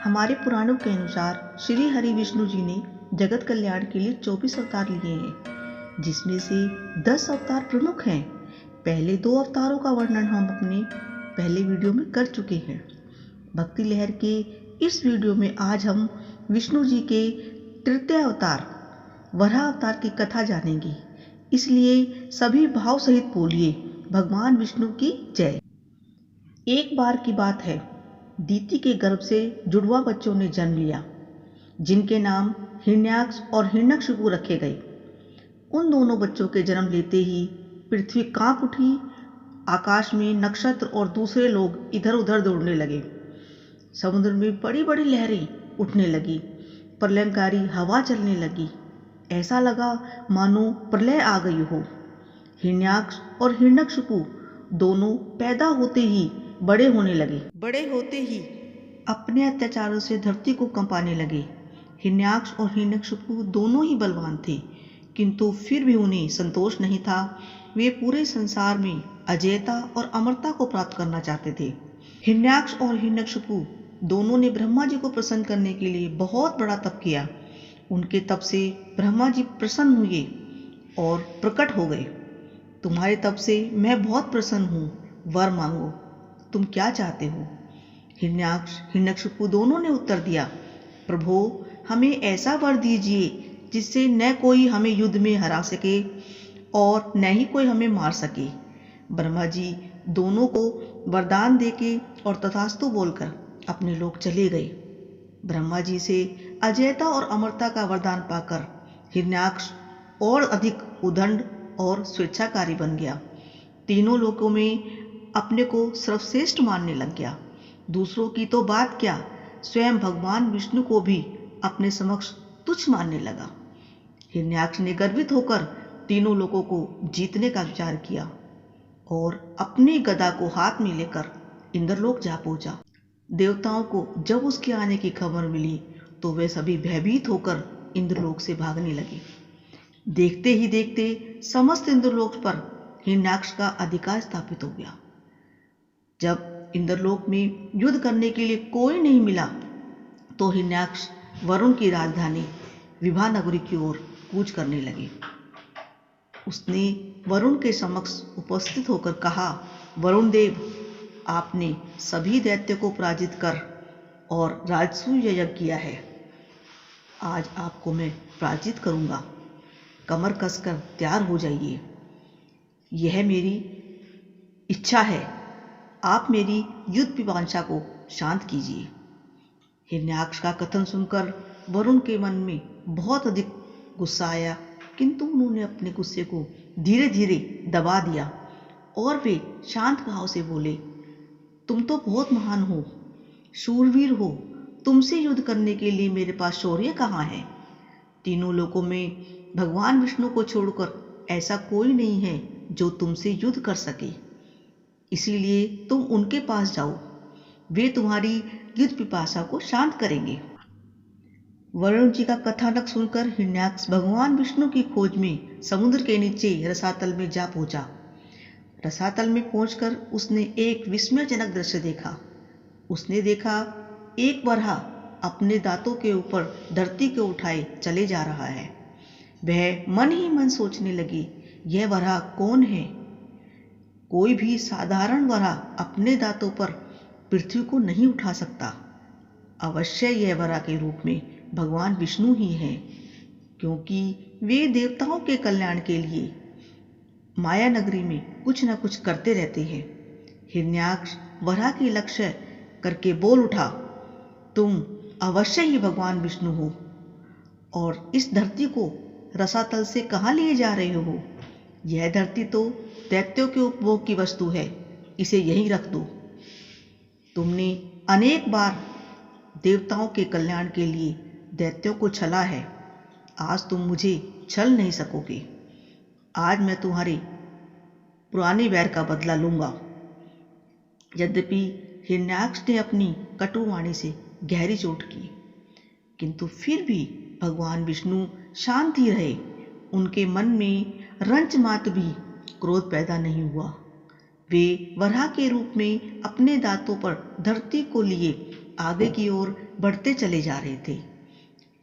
हमारे पुराणों के अनुसार श्री हरि विष्णु जी ने जगत कल्याण के लिए 24 अवतार लिए हैं, जिसमें से 10 अवतार प्रमुख हैं। पहले 2 अवतारों का वर्णन हम अपने पहले वीडियो में कर चुके हैं। भक्ति लहर के इस वीडियो में आज हम विष्णु जी के तृतीय अवतार वराह अवतार की कथा जानेंगे। इसलिए सभी भाव सहित बोलिए, भगवान विष्णु की जय। एक बार की बात है, दीति के गर्भ से जुड़वा बच्चों ने जन्म लिया, जिनके नाम हिरण्याक्ष और हिरण्यकशिपु रखे गए। उन दोनों बच्चों के जन्म लेते ही पृथ्वी कांप उठी। आकाश में नक्षत्र और दूसरे लोग इधर उधर दौड़ने लगे। समुद्र में बड़ी बड़ी लहरें उठने लगी। प्रलयंकारी हवा चलने लगी। ऐसा लगा मानो प्रलय आ गई हो। हिरण्याक्ष और हिरण्यकशिपु दोनों पैदा होते ही बड़े होने लगे। बड़े होते ही अपने अत्याचारों से धरती को कंपाने लगे। हिरण्याक्ष और हिरण्यकशिपु दोनों ही बलवान थे, किंतु फिर भी उन्हें संतोष नहीं था। वे पूरे संसार में अजेयता और अमरता को प्राप्त करना चाहते थे। हिरण्याक्ष और हिरण्यकशिपु दोनों ने ब्रह्मा जी को प्रसन्न करने के लिए बहुत बड़ा तप किया। उनके तप से ब्रह्मा जी प्रसन्न हुए और प्रकट हो गए। तुम्हारे तप से मैं बहुत प्रसन्न हूँ, वर मांगो, तुम क्या चाहते हो? हिरण्याक्ष हिरण्यकशिपु दोनों ने उत्तर दिया, प्रभो, हमें ऐसा वर दीजिए जिससे न कोई हमें युद्ध में हरा सके और न ही कोई हमें मार सके। ब्रह्मा जी दोनों को वरदान देके और तथास्तु बोलकर अपने लोक चले गए। ब्रह्मा जी से अजेयता और अमरता का वरदान पाकर हिरण्याक्ष और अधिक उदंड और स्वेच्छाकारी बन गया। तीनों लोकों में अपने को सर्वश्रेष्ठ मानने लग गया। दूसरों की तो बात क्या, स्वयं भगवान विष्णु को भी अपने समक्ष तुच्छ मानने लगा। हिरण्याक्ष ने गर्वित होकर तीनों लोगों को जीतने का विचार किया और अपनी गदा को हाथ में लेकर इंद्रलोक जा पहुंचा। देवताओं को जब उसके आने की खबर मिली तो वे सभी भयभीत होकर इंद्रलोक से भागने लगे। देखते ही देखते समस्त इंद्रलोक पर हिरण्याक्ष का अधिकार स्थापित हो गया। जब इंद्रलोक में युद्ध करने के लिए कोई नहीं मिला तो हिरण्याक्ष वरुण की राजधानी विभा नगरी की ओर कूच करने लगे। उसने वरुण के समक्ष उपस्थित होकर कहा, वरुण देव, आपने सभी दैत्य को पराजित कर और राजसूय यज्ञ किया है। आज आपको मैं पराजित करूंगा। कमर कसकर तैयार हो जाइए। यह मेरी इच्छा है। आप मेरी युद्ध पिपांसा को शांत कीजिए। हिरण्याक्ष का कथन सुनकर वरुण के मन में बहुत अधिक गुस्सा आया, किंतु उन्होंने अपने गुस्से को धीरे धीरे दबा दिया और वे शांत भाव से बोले, तुम तो बहुत महान हो, शूरवीर हो, तुमसे युद्ध करने के लिए मेरे पास शौर्य कहाँ है? तीनों लोकों में भगवान विष्णु को छोड़कर ऐसा कोई नहीं है जो तुमसे युद्ध कर सके। इसीलिए तुम उनके पास जाओ, वे तुम्हारी युद्ध पिपासा को शांत करेंगे। वरुण जी का कथानक सुनकर हिरण्याक्ष भगवान विष्णु की खोज में समुद्र के नीचे रसातल में जा पहुंचा। रसातल में पहुंचकर उसने एक विस्मयजनक दृश्य देखा। उसने देखा एक वराह अपने दांतों के ऊपर धरती को उठाए चले जा रहा है। वह मन ही मन सोचने लगी, यह वराह कौन है? कोई भी साधारण वराह अपने दांतों पर पृथ्वी को नहीं उठा सकता। अवश्य यह वराह के रूप में भगवान विष्णु ही हैं, क्योंकि वे देवताओं के कल्याण के लिए माया नगरी में कुछ न कुछ करते रहते हैं। हिरण्याक्ष वराह की लक्ष्य करके बोल उठा, तुम अवश्य ही भगवान विष्णु हो और इस धरती को रसातल से कहाँ लिए जा रहे हो? यह धरती तो दैत्यों के उपभोग की वस्तु है, इसे यहीं रख दो। तुमने अनेक बार देवताओं के कल्याण के लिए दैत्यों को छला है, आज तुम मुझे छल नहीं सकोगे। आज मैं तुम्हारे पुराने वैर का बदला लूंगा। यद्यपि हिरण्याक्ष ने अपनी कटुवाणी से गहरी चोट की, किंतु फिर भी भगवान विष्णु शांत ही रहे। उनके मन में रंच मात्र भी क्रोध पैदा नहीं हुआ। वे वराह के रूप में अपने दांतों पर धरती को लिए आगे की ओर बढ़ते चले जा रहे थे।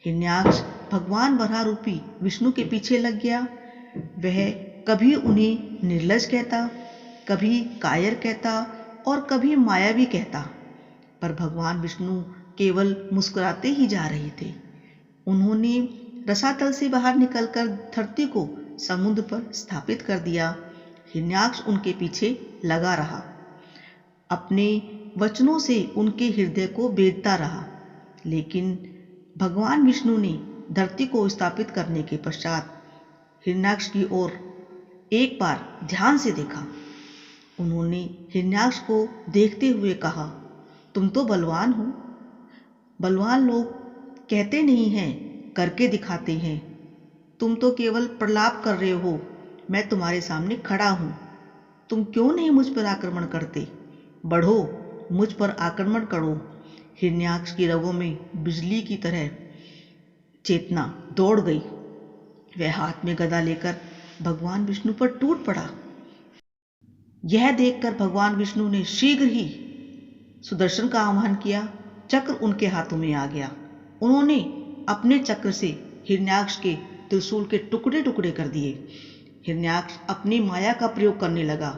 हिरण्याक्ष भगवान वराह रूपी विष्णु के पीछे लग गया। वह कभी उन्हें निर्लज कहता, कभी कायर कहता और कभी मायावी कहता, पर भगवान विष्णु केवल मुस्कुराते ही जा रहे थे। उन्होंने रसातल से बाहर निकलकर धरती को समुद्र पर स्थापित कर दिया। हिरण्याक्ष उनके पीछे लगा रहा, अपने वचनों से उनके हृदय को बेधता रहा। लेकिन भगवान विष्णु ने धरती को स्थापित करने के पश्चात हिरण्याक्ष की ओर एक बार ध्यान से देखा। उन्होंने हिरण्याक्ष को देखते हुए कहा, तुम तो बलवान हो। बलवान लोग कहते नहीं हैं, करके दिखाते हैं। तुम तो केवल प्रलाप कर रहे हो। मैं तुम्हारे सामने खड़ा हूं। तुम क्यों नहीं मुझ पर आक्रमण करते? बढ़ो, मुझ पर आक्रमण करो। हिरण्याक्ष की रगों में बिजली की तरह चेतना दौड़ गई। वह हाथ में गदा लेकर भगवान विष्णु पर टूट पड़ा। यह देखकर भगवान विष्णु ने शीघ्र ही सुदर्शन का आह्वान किया। चक्र उनके हाथों में आ गया। उन्होंने अपने चक्र से हिरण्याक्ष के त्रिशूल के टुकड़े टुकड़े कर दिए। हिरण्याक्ष अपनी माया का प्रयोग करने लगा।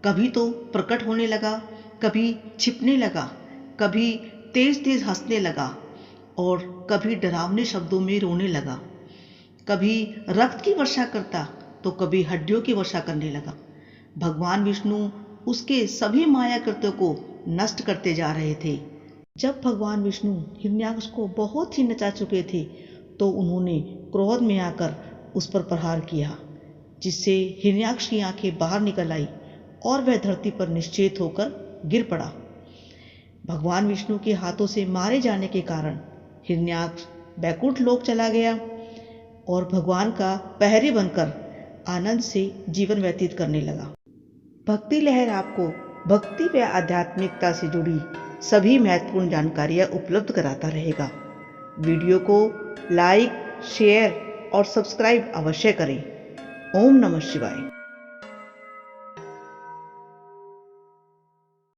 कभी तो प्रकट होने लगा, कभी छिपने लगा, कभी तेज तेज हंसने लगा और कभी डरावने शब्दों में रोने लगा। कभी रक्त की वर्षा करता तो कभी हड्डियों की वर्षा करने लगा। भगवान विष्णु उसके सभी माया कृत्यों को नष्ट करते जा रहे थे। जब भगवान विष्णु हिरण्याक्ष को बहुत ही नचा चुके थे तो उन्होंने क्रोध में आकर उस पर प्रहार किया, जिससे हिरण्याक्ष की आंखें बाहर निकल आई और वह धरती पर निश्चेत होकर गिर पड़ा। भगवान विष्णु के हाथों से मारे जाने के कारण हिरण्याक्ष बैकुंठ लोक चला गया और भगवान का पहरे बनकर आनंद से जीवन व्यतीत करने लगा। भक्ति लहर आपको भक्ति व आध्यात्मिकता से जुड़ी सभी महत्वपूर्ण जानकारियाँ उपलब्ध कराता रहेगा। वीडियो को लाइक, शेयर और सब्सक्राइब अवश्य करें। ओम नमः शिवाय।